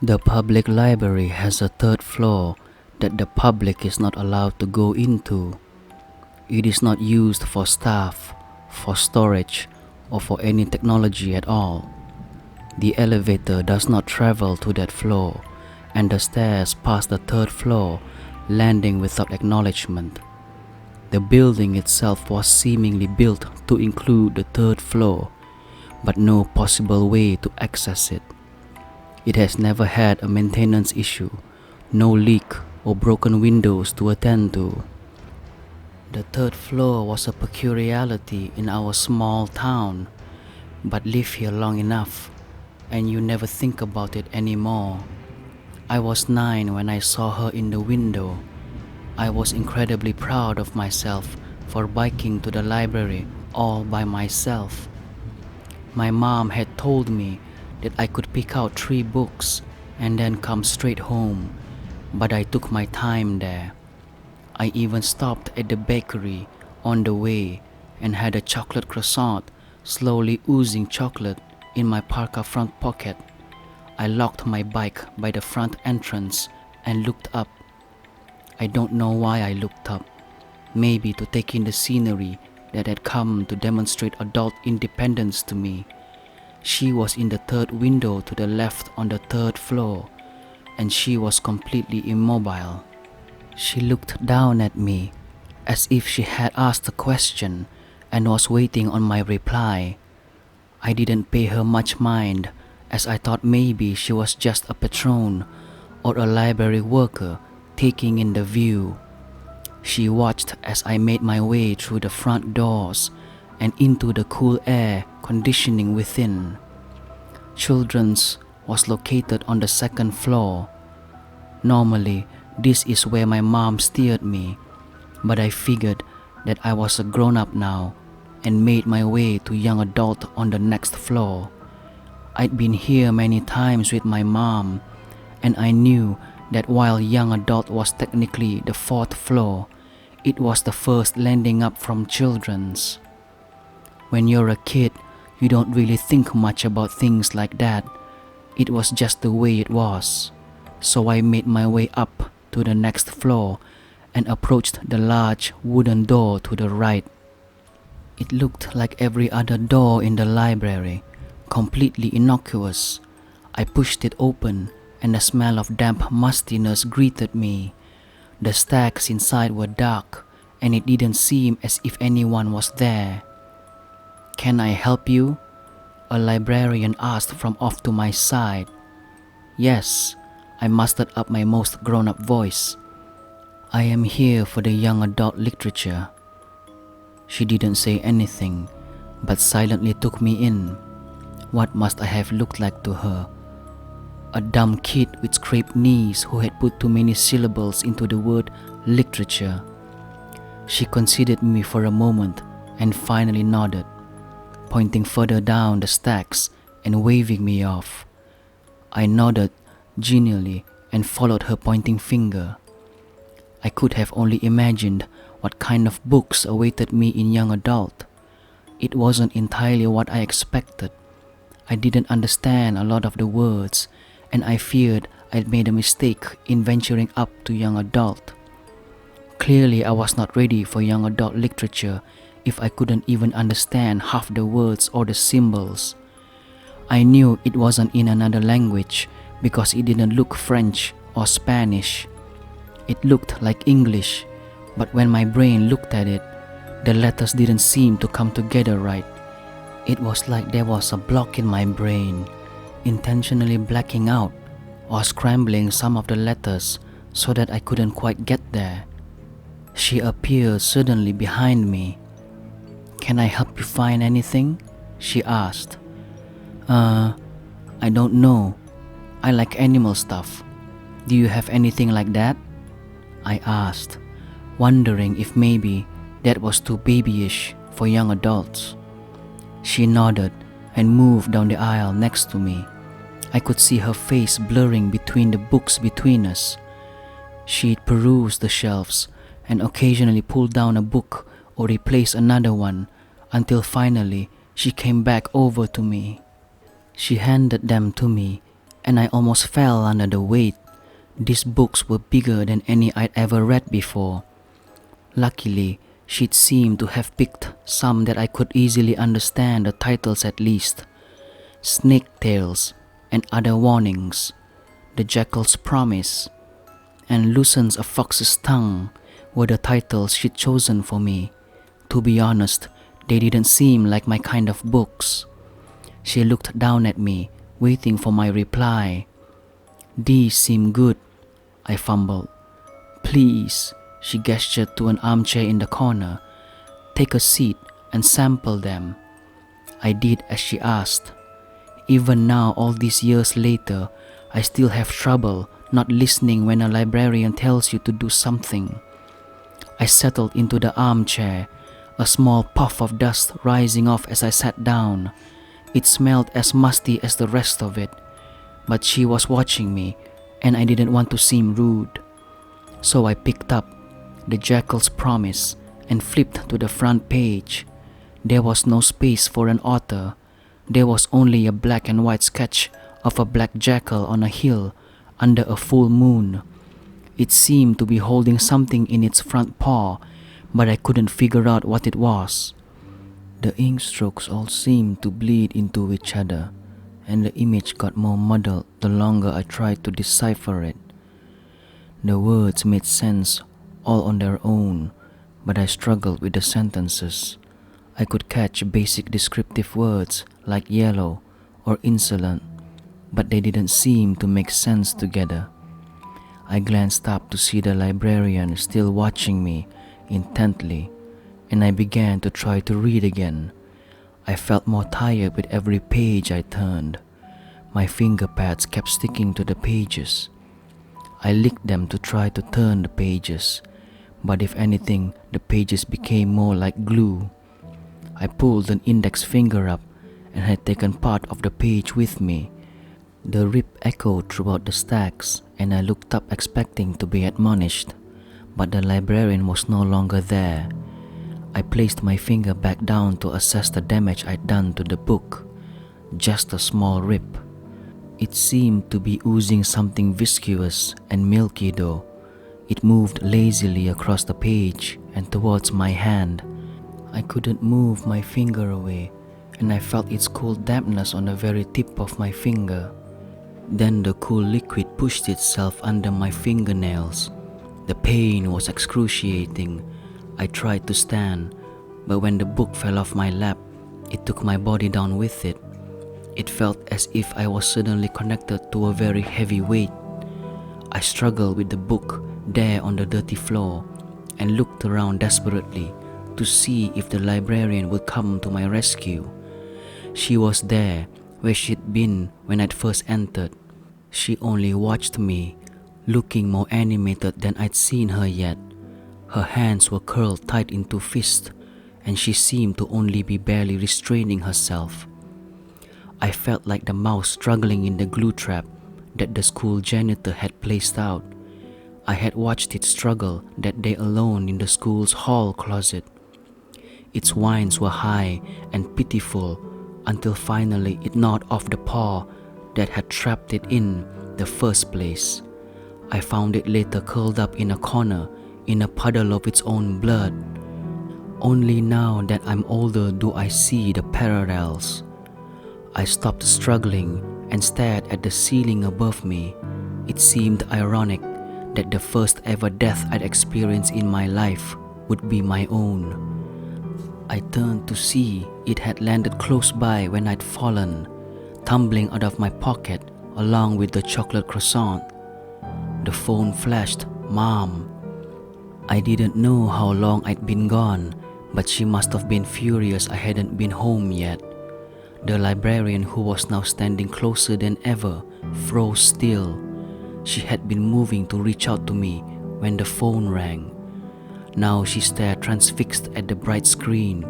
The public library has a third floor that the public is not allowed to go into. It is not used for staff, for storage, or for any technology at all. The elevator does not travel to that floor, and the stairs pass the third floor, landing without acknowledgement. The building itself was seemingly built to include the third floor, but no possible way to access it. It has never had a maintenance issue, no leak or broken windows to attend to. The third floor was a peculiarity in our small town, but live here long enough, and you never think about it anymore. I was 9 when I saw her in the window. I was incredibly proud of myself for biking to the library all by myself. My mom had told me that I could pick out 3 books and then come straight home, but I took my time there. I even stopped at the bakery on the way and had a chocolate croissant, slowly oozing chocolate, in my parka front pocket. I locked my bike by the front entrance and looked up. I don't know why I looked up. Maybe to take in the scenery that had come to demonstrate adult independence to me. She was in the third window to the left on the third floor, and she was completely immobile. She looked down at me as if she had asked a question and was waiting on my reply. I didn't pay her much mind, as I thought maybe she was just a patron or a library worker taking in the view. She watched as I made my way through the front doors and into the cool air conditioning within. Children's was located on the second floor. Normally, this is where my mom steered me, but I figured that I was a grown-up now and made my way to young adult on the next floor. I'd been here many times with my mom, and I knew that while young adult was technically the 4th floor, it was the first landing up from children's. When you're a kid, you don't really think much about things like that. It was just the way it was. So I made my way up to the next floor and approached the large wooden door to the right. It looked like every other door in the library, completely innocuous. I pushed it open, and the smell of damp mustiness greeted me. The stacks inside were dark, and it didn't seem as if anyone was there. "Can I help you?" a librarian asked from off to my side. "Yes," I mustered up my most grown-up voice. "I am here for the young adult literature." She didn't say anything, but silently took me in. What must I have looked like to her? A dumb kid with scraped knees who had put too many syllables into the word literature. She considered me for a moment and finally nodded, pointing further down the stacks and waving me off. I nodded genially and followed her pointing finger. I could have only imagined what kind of books awaited me in young adult. It wasn't entirely what I expected. I didn't understand a lot of the words, and I feared I'd made a mistake in venturing up to young adult. Clearly, I was not ready for young adult literature if I couldn't even understand half the words or the symbols. I knew it wasn't in another language because it didn't look French or Spanish. It looked like English, but when my brain looked at it, the letters didn't seem to come together right. It was like there was a block in my brain, intentionally blacking out or scrambling some of the letters so that I couldn't quite get there. She appeared suddenly behind me. "Can I help you find anything?" she asked. I don't know. I like animal stuff. Do you have anything like that?" I asked, wondering if maybe that was too babyish for young adults. She nodded and moved down the aisle next to me. I could see her face blurring between the books between us. She'd perused the shelves and occasionally pulled down a book or replaced another one until finally she came back over to me. She handed them to me, and I almost fell under the weight. These books were bigger than any I'd ever read before. Luckily, she'd seemed to have picked some that I could easily understand the titles at least. Snake Tales and Other Warnings, The Jackal's Promise, and Loosens a Fox's Tongue were the titles she'd chosen for me. To be honest, they didn't seem like my kind of books. She looked down at me, waiting for my reply. "These seem good," I fumbled. "Please," she gestured to an armchair in the corner. "Take a seat and sample them." I did as she asked. Even now, all these years later, I still have trouble not listening when a librarian tells you to do something. I settled into the armchair, a small puff of dust rising off as I sat down. It smelled as musty as the rest of it, but she was watching me, and I didn't want to seem rude. So I picked up The Jackal's Promise and flipped to the front page. There was no space for an author. There was only a black and white sketch of a black jackal on a hill under a full moon. It seemed to be holding something in its front paw, but I couldn't figure out what it was. The ink strokes all seemed to bleed into each other, and the image got more muddled the longer I tried to decipher it. The words made sense all on their own, but I struggled with the sentences. I could catch basic descriptive words like yellow or insolent, but they didn't seem to make sense together. I glanced up to see the librarian still watching me intently, and I began to try to read again. I felt more tired with every page I turned. My finger pads kept sticking to the pages. I licked them to try to turn the pages, but if anything, the pages became more like glue. I pulled an index finger up and had taken part of the page with me. The rip echoed throughout the stacks, and I looked up expecting to be admonished, but the librarian was no longer there. I placed my finger back down to assess the damage I'd done to the book. Just a small rip. It seemed to be oozing something viscous and milky though. It moved lazily across the page and towards my hand. I couldn't move my finger away, and I felt its cool dampness on the very tip of my finger. Then the cool liquid pushed itself under my fingernails. The pain was excruciating. I tried to stand, but when the book fell off my lap, it took my body down with it. It felt as if I was suddenly connected to a very heavy weight. I struggled with the book there on the dirty floor and looked around desperately to see if the librarian would come to my rescue. She was there where she'd been when I'd first entered. She only watched me, looking more animated than I'd seen her yet. Her hands were curled tight into fists, and she seemed to only be barely restraining herself. I felt like the mouse struggling in the glue trap that the school janitor had placed out. I had watched it struggle that day alone in the school's hall closet. Its whines were high and pitiful until finally it gnawed off the paw that had trapped it in the first place. I found it later curled up in a corner in a puddle of its own blood. Only now that I'm older do I see the parallels. I stopped struggling and stared at the ceiling above me. It seemed ironic that the first ever death I'd experienced in my life would be my own. I turned to see it had landed close by when I'd fallen, tumbling out of my pocket along with the chocolate croissant. The phone flashed, "Mom." I didn't know how long I'd been gone, but she must have been furious I hadn't been home yet. The librarian, who was now standing closer than ever, froze still. She had been moving to reach out to me when the phone rang. Now she stared transfixed at the bright screen.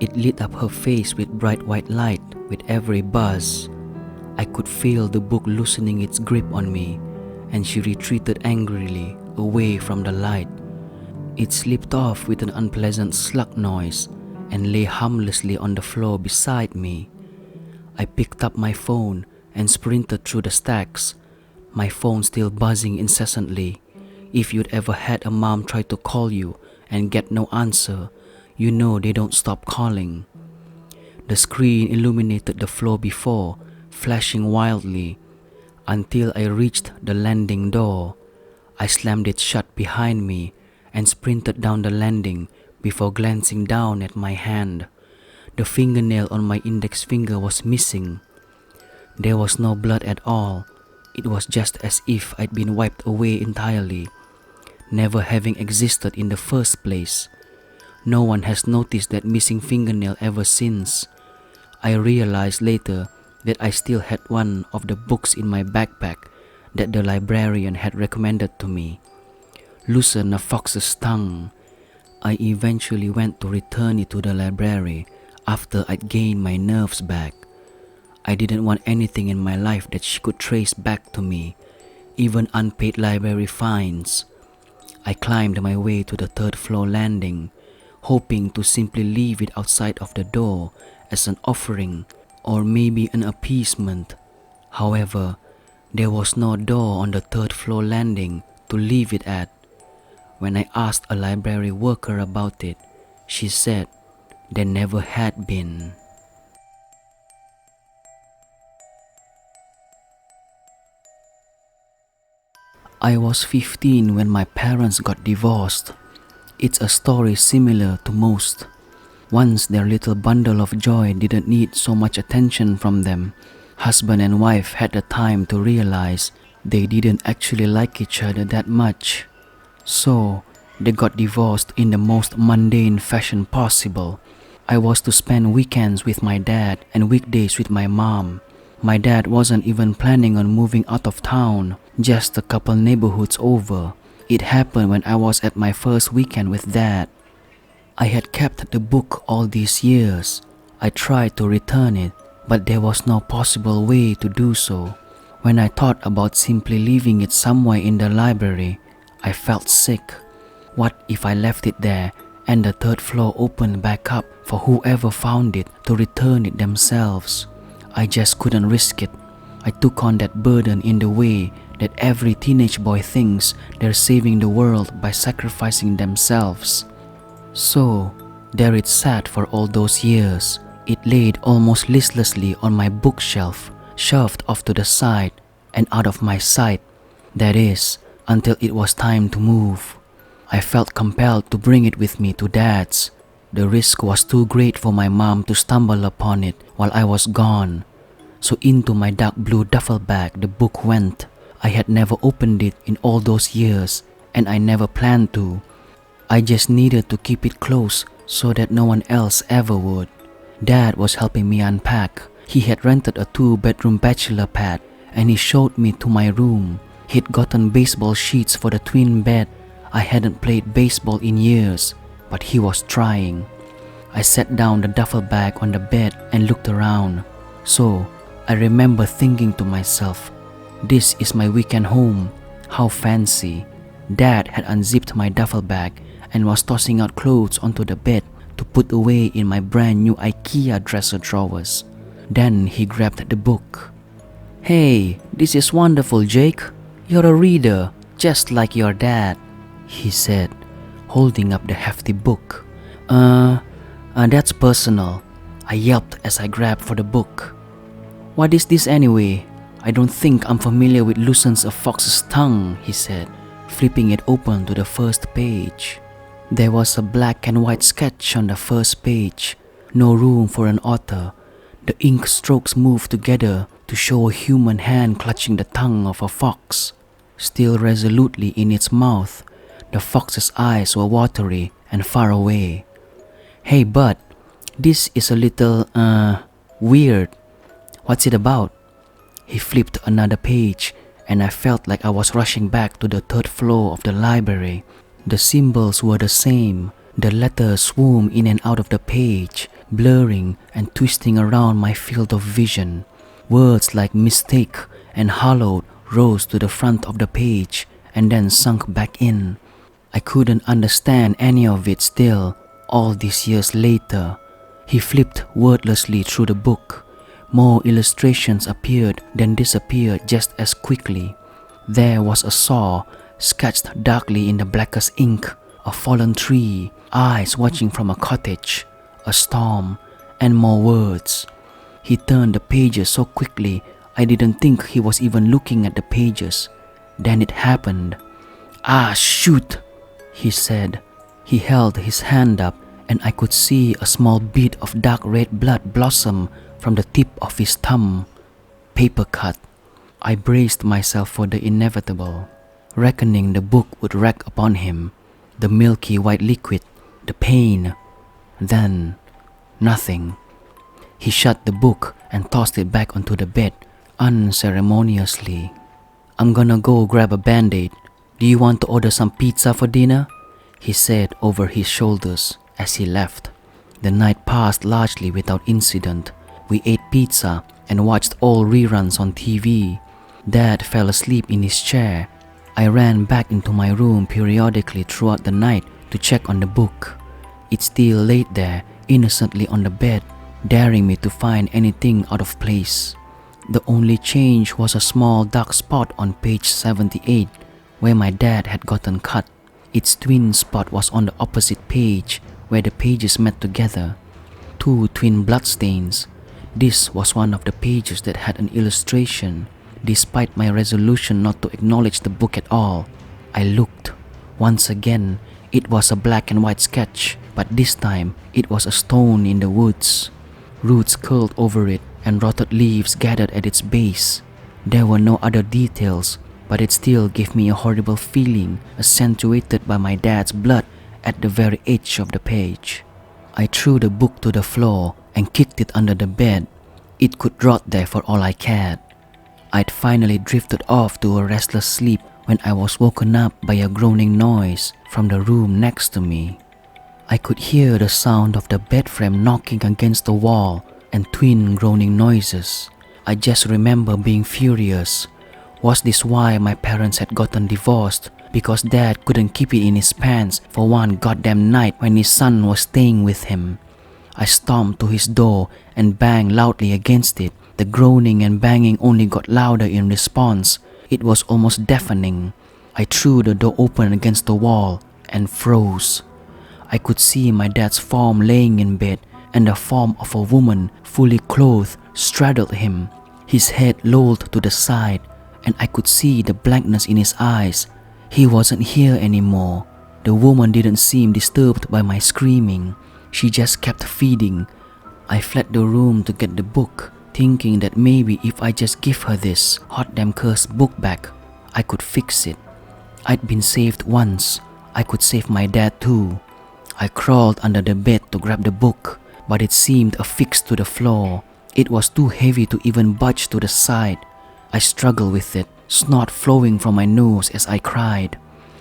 It lit up her face with bright white light with every buzz. I could feel the book loosening its grip on me, and she retreated angrily away from the light. It slipped off with an unpleasant slug noise and lay harmlessly on the floor beside me. I picked up my phone and sprinted through the stacks, my phone still buzzing incessantly. If you'd ever had a mom try to call you and get no answer, you know they don't stop calling. The screen illuminated the floor before, flashing wildly, until I reached the landing door. I slammed it shut behind me and sprinted down the landing before glancing down at my hand. The fingernail on my index finger was missing. There was no blood at all. It was just as if I'd been wiped away entirely, never having existed in the first place. No one has noticed that missing fingernail ever since. I realized later that I still had one of the books in my backpack that the librarian had recommended to me, Loosen a Fox's Tongue. I eventually went to return it to the library after I'd gained my nerves back. I didn't want anything in my life that she could trace back to me, even unpaid library fines. I climbed my way to the third-floor landing, hoping to simply leave it outside of the door as an offering or maybe an appeasement. However, there was no door on the third-floor landing to leave it at. When I asked a library worker about it, she said there never had been. I was 15 when my parents got divorced. It's a story similar to most. Once their little bundle of joy didn't need so much attention from them, husband and wife had the time to realize they didn't actually like each other that much. So, they got divorced in the most mundane fashion possible. I was to spend weekends with my dad and weekdays with my mom. My dad wasn't even planning on moving out of town, just a couple neighborhoods over. It happened when I was at my first weekend with Dad. I had kept the book all these years. I tried to return it, but there was no possible way to do so. When I thought about simply leaving it somewhere in the library, I felt sick. What if I left it there and the third floor opened back up for whoever found it to return it themselves? I just couldn't risk it. I took on that burden in the way that every teenage boy thinks they're saving the world by sacrificing themselves. So, there it sat for all those years. It laid almost listlessly on my bookshelf, shoved off to the side and out of my sight. That is, until it was time to move. I felt compelled to bring it with me to Dad's. The risk was too great for my mom to stumble upon it while I was gone. So into my dark blue duffel bag the book went. I had never opened it in all those years, and I never planned to. I just needed to keep it close so that no one else ever would. Dad was helping me unpack. He had rented a 2-bedroom bachelor pad, and he showed me to my room. He'd gotten baseball sheets for the twin bed. I hadn't played baseball in years, but he was trying. I set down the duffel bag on the bed and looked around. So, I remember thinking to myself, this is my weekend home. How fancy. Dad had unzipped my duffel bag and was tossing out clothes onto the bed to put away in my brand new IKEA dresser drawers. Then he grabbed the book. "Hey, this is wonderful, Jake. You're a reader, just like your dad," he said, holding up the hefty book. That's personal," I yelped as I grabbed for the book. "What is this anyway? I don't think I'm familiar with Loosens a Fox's Tongue," he said, flipping it open to the first page. There was a black and white sketch on the first page. No room for an author. The ink strokes moved together to show a human hand clutching the tongue of a fox. Still resolutely in its mouth, the fox's eyes were watery and far away. "Hey bud, this is a little, weird. What's it about?" He flipped another page, and I felt like I was rushing back to the third floor of the library. The symbols were the same. The letters swarmed in and out of the page, blurring and twisting around my field of vision. Words like mistake and hallowed rose to the front of the page and then sunk back in. I couldn't understand any of it still, all these years later. He flipped wordlessly through the book. More illustrations appeared, then disappeared just as quickly. There was a saw sketched darkly in the blackest ink, a fallen tree, eyes watching from a cottage, a storm, and more words. He turned the pages so quickly I didn't think he was even looking at the pages. Then it happened. "Ah, shoot!" he said. He held his hand up and I could see a small bead of dark red blood blossom from the tip of his thumb. Paper cut. I braced myself for the inevitable, reckoning the book would wreak upon him, the milky white liquid, the pain. Then, nothing. He shut the book and tossed it back onto the bed, unceremoniously. "I'm gonna go grab a Band-Aid. Do you want to order some pizza for dinner?" he said over his shoulders as he left. The night passed largely without incident. We ate pizza and watched all reruns on TV. Dad fell asleep in his chair. I ran back into my room periodically throughout the night to check on the book. It still laid there innocently on the bed, daring me to find anything out of place. The only change was a small dark spot on page 78 where my dad had gotten cut. Its twin spot was on the opposite page where the pages met together. 2 twin bloodstains. This was one of the pages that had an illustration. Despite my resolution not to acknowledge the book at all, I looked. Once again, it was a black and white sketch, but this time it was a stone in the woods. Roots curled over it and rotted leaves gathered at its base. There were no other details, but it still gave me a horrible feeling, accentuated by my dad's blood at the very edge of the page. I threw the book to the floor and kicked it under the bed. It could rot there for all I cared. I'd finally drifted off to a restless sleep when I was woken up by a groaning noise from the room next to me. I could hear the sound of the bed frame knocking against the wall and twin groaning noises. I just remember being furious. Was this why my parents had gotten divorced? Because Dad couldn't keep it in his pants for one goddamn night when his son was staying with him. I stomped to his door and banged loudly against it. The groaning and banging only got louder in response. It was almost deafening. I threw the door open against the wall and froze. I could see my dad's form laying in bed, and the form of a woman, fully clothed, straddled him. His head lolled to the side, and I could see the blankness in his eyes. He wasn't here anymore. The woman didn't seem disturbed by my screaming. She just kept feeding. I fled the room to get the book, thinking that maybe if I just give her this hot damn cursed book back, I could fix it. I'd been saved once. I could save my dad too. I crawled under the bed to grab the book, but it seemed affixed to the floor. It was too heavy to even budge to the side. I struggled with it, snot flowing from my nose as I cried.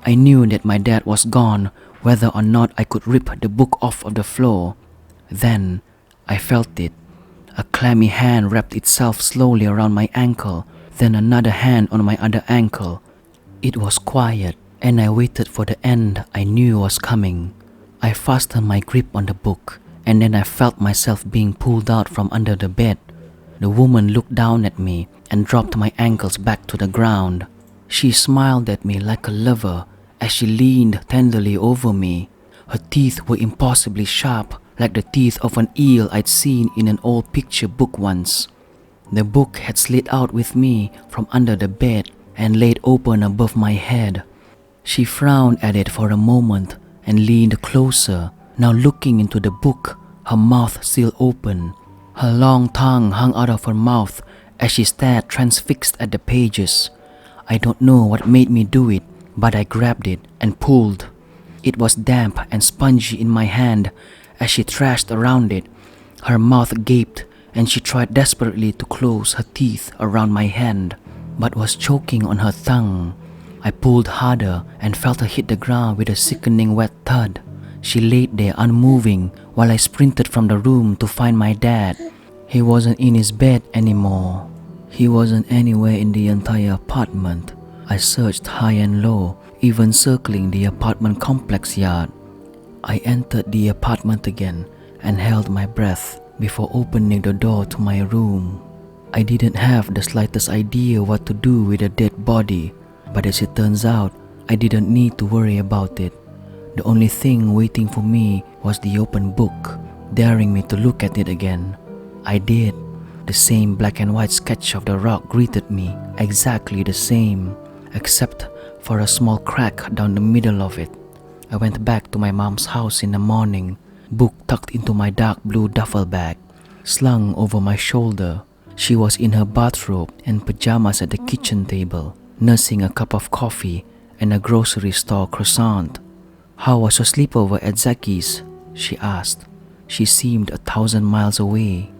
I knew that my dad was gone, whether or not I could rip the book off of the floor. Then, I felt it. A clammy hand wrapped itself slowly around my ankle, then another hand on my other ankle. It was quiet, and I waited for the end I knew was coming. I fastened my grip on the book, and then I felt myself being pulled out from under the bed. The woman looked down at me and dropped my ankles back to the ground. She smiled at me like a lover as she leaned tenderly over me. Her teeth were impossibly sharp, like the teeth of an eel I'd seen in an old picture book once. The book had slid out with me from under the bed and laid open above my head. She frowned at it for a moment and leaned closer, now looking into the book, her mouth still open. Her long tongue hung out of her mouth as she stared transfixed at the pages. I don't know what made me do it, but I grabbed it and pulled. It was damp and spongy in my hand as she thrashed around it. Her mouth gaped and she tried desperately to close her teeth around my hand, but was choking on her tongue. I pulled harder and felt her hit the ground with a sickening wet thud. She laid there unmoving while I sprinted from the room to find my dad. He wasn't in his bed anymore. He wasn't anywhere in the entire apartment. I searched high and low, even circling the apartment complex yard. I entered the apartment again and held my breath, before opening the door to my room. I didn't have the slightest idea what to do with a dead body, but as it turns out, I didn't need to worry about it. The only thing waiting for me was the open book, daring me to look at it again. I did. The same black and white sketch of the rock greeted me, exactly the same, except for a small crack down the middle of it. I went back to my mom's house in the morning, book tucked into my dark blue duffel bag, slung over my shoulder. She was in her bathrobe and pajamas at the kitchen table, nursing a cup of coffee and a grocery store croissant. "How was your sleepover at Zaki's?" she asked. She seemed 1,000 miles away.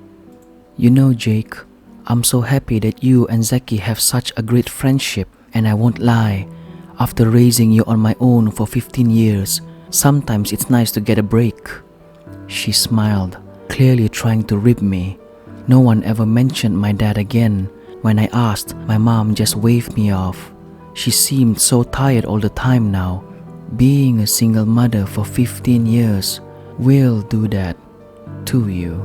"You know, Jake, I'm so happy that you and Zaki have such a great friendship, and I won't lie, after raising you on my own for 15 years, sometimes it's nice to get a break." She smiled, clearly trying to rib me. No one ever mentioned my dad again. When I asked, my mom just waved me off. She seemed so tired all the time now. Being a single mother for 15 years will do that to you.